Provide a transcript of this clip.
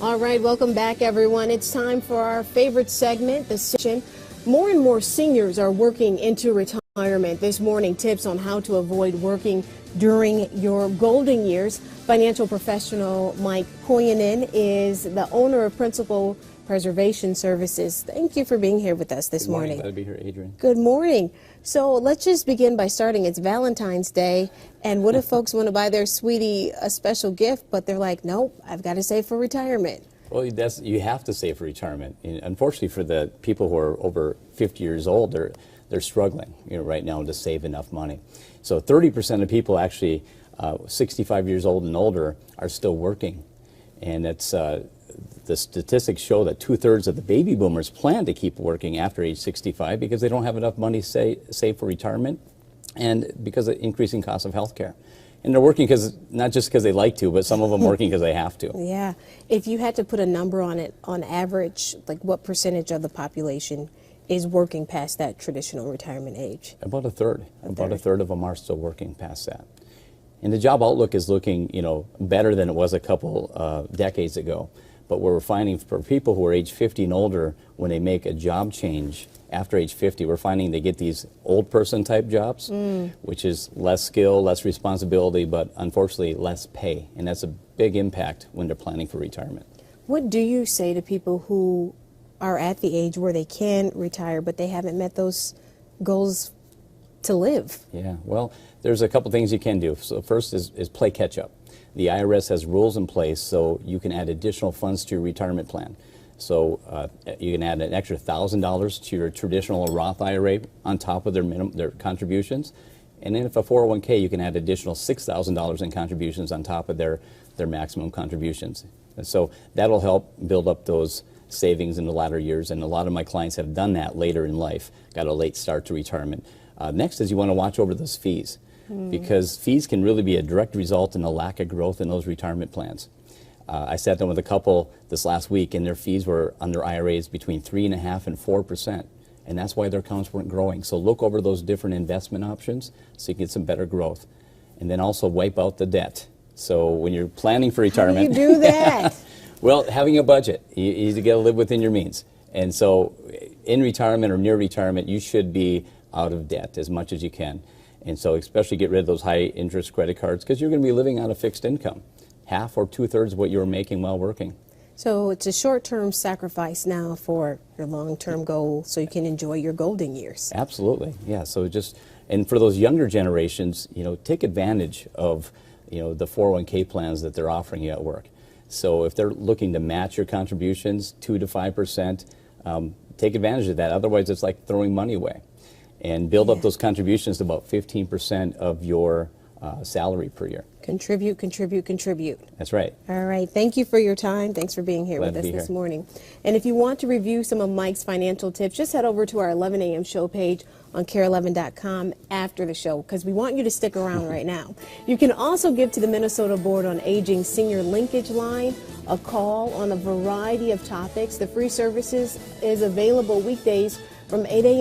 All right, welcome back, everyone. It's time for our favorite segment, the session. More and more seniors are working into retirement. This morning, tips on how to avoid working during your golden years. Financial professional Mike Kojonen is the owner of Principal Preservation Services. Thank you for being here with us this morning. Glad to be here, Adrian. Good morning. So let's just begin by starting. It's Valentine's Day, and what if folks want to buy their sweetie a special gift, but they're like, nope, I've got to save for retirement? Well, you have to save for retirement. And unfortunately, for the people who are over 50 years old, they're struggling, right now to save enough money. So 30% of people actually 65 years old and older are still working, and it's the statistics show that 2/3 of the baby boomers plan to keep working after age 65 because they don't have enough money saved for retirement, and because of increasing cost of health care. And they're working not just because they like to, but some of them working because they have to. Yeah. If you had to put a number on it, on average, like what percentage of the population is working past that traditional retirement age? About a third. About a third of them are still working past that. And the job outlook is looking, better than it was a couple decades ago. But what we're finding for people who are age 50 and older, when they make a job change after age 50, we're finding they get these old person type jobs, which is less skill, less responsibility, but unfortunately less pay. And that's a big impact when they're planning for retirement. What do you say to people who are at the age where they can retire, but they haven't met those goals to live? Yeah, well, there's a couple things you can do. So first is play catch up. The IRS has rules in place so you can add additional funds to your retirement plan. So you can add an extra $1,000 to your traditional Roth IRA on top of their contributions. And then if a 401k, you can add additional $6,000 in contributions on top of their maximum contributions. And so that'll help build up those savings in the latter years. And a lot of my clients have done that later in life, got a late start to retirement. Next is you want to watch over those fees, because fees can really be a direct result in the lack of growth in those retirement plans. I sat down with a couple this last week, and their fees were on their IRAs between 3.5% and 4%, and that's why their accounts weren't growing. So look over those different investment options so you can get some better growth, and then also wipe out the debt. So when you're planning for retirement, how do you do that? Well, having a budget, you got to live within your means, and so in retirement or near retirement, you should be out of debt as much as you can. And so especially get rid of those high interest credit cards, because you're going to be living on a fixed income, half or 2/3 of what you were making while working. So it's a short-term sacrifice now for your long-term goal so you can enjoy your golden years. Absolutely, yeah. So and for those younger generations, take advantage of, the 401k plans that they're offering you at work. So if they're looking to match your contributions 2 to 5%, take advantage of that. Otherwise, it's like throwing money away. And build up those contributions to about 15% of your salary per year. Contribute, contribute, contribute. That's right. All right. Thank you for your time. Thanks for being here with us this morning. And if you want to review some of Mike's financial tips, just head over to our 11 a.m. show page on KARE11.com after the show, because we want you to stick around right now. You can also give to the Minnesota Board on Aging Senior Linkage Line a call on a variety of topics. The free services is available weekdays from 8 a.m.